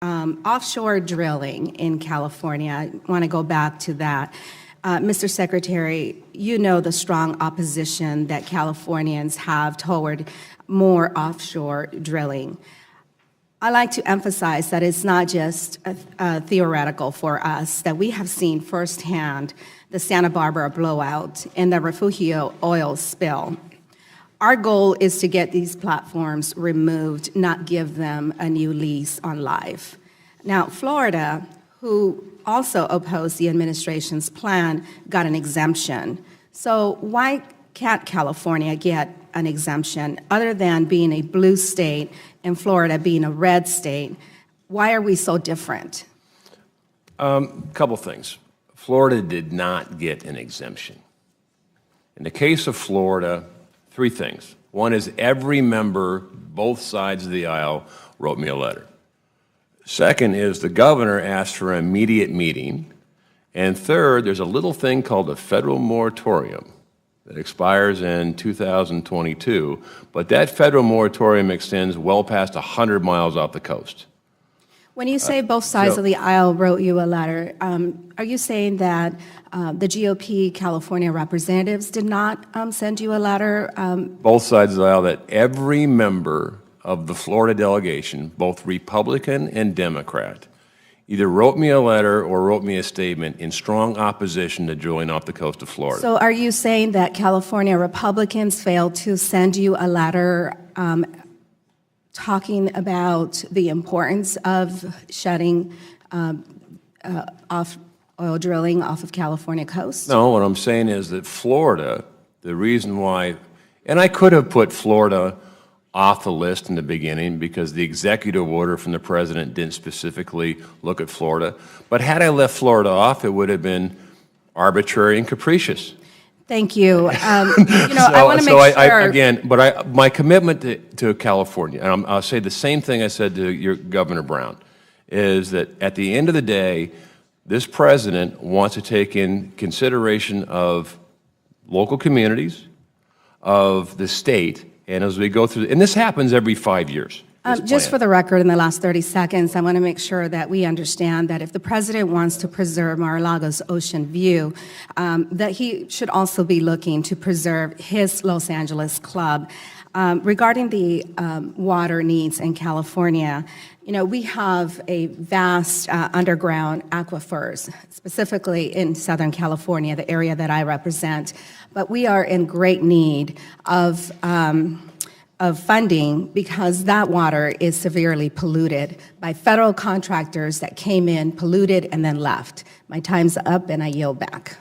Offshore drilling in California, I want to go back to that. Mr. Secretary, you know the strong opposition that Californians have toward more offshore drilling. I like to emphasize that it's not just theoretical for us, that we have seen firsthand the Santa Barbara blowout and the Refugio oil spill. Our goal is to get these platforms removed, not give them a new lease on life. Now, Florida, who also opposed the administration's plan, got an exemption. So why can't California get an exemption other than being a blue state and Florida being a red state? Why are we so different? Couple things. Florida did not get an exemption. In the case of Florida, three things. One is every member, both sides of the aisle, wrote me a letter. Second is the governor asked for an immediate meeting. And third, there's a little thing called a federal moratorium that expires in 2022, but that federal moratorium extends well past 100 miles off the coast. When you say both sides of the aisle wrote you a letter, are you saying that the GOP California representatives did not send you a letter? Both sides of the aisle, that every member of the Florida delegation, both Republican and Democrat, either wrote me a letter or wrote me a statement in strong opposition to drilling off the coast of Florida. So are you saying that California Republicans failed to send you a letter talking about the importance of shutting off oil drilling off of California coast? No, what I'm saying is that Florida, the reason why, and I could have put Florida off the list in the beginning because the executive order from the president didn't specifically look at Florida, but had I left Florida off, it would have been arbitrary and capricious. Thank you. I want to make sure. My commitment to California, and I'll say the same thing I said to your Governor Brown, is that at the end of the day, this president wants to take in consideration of local communities, of the state, and as we go through, and this happens every 5 years. Just for the record, in the last 30 seconds, I want to make sure that we understand that if the president wants to preserve Mar-a-Lago's ocean view, that he should also be looking to preserve his Los Angeles club. Regarding the water needs in California, we have a vast underground aquifers, specifically in Southern California, the area that I represent, but we are in great need of funding because that water is severely polluted by federal contractors that came in, polluted, and then left. My time's up, and I yield back.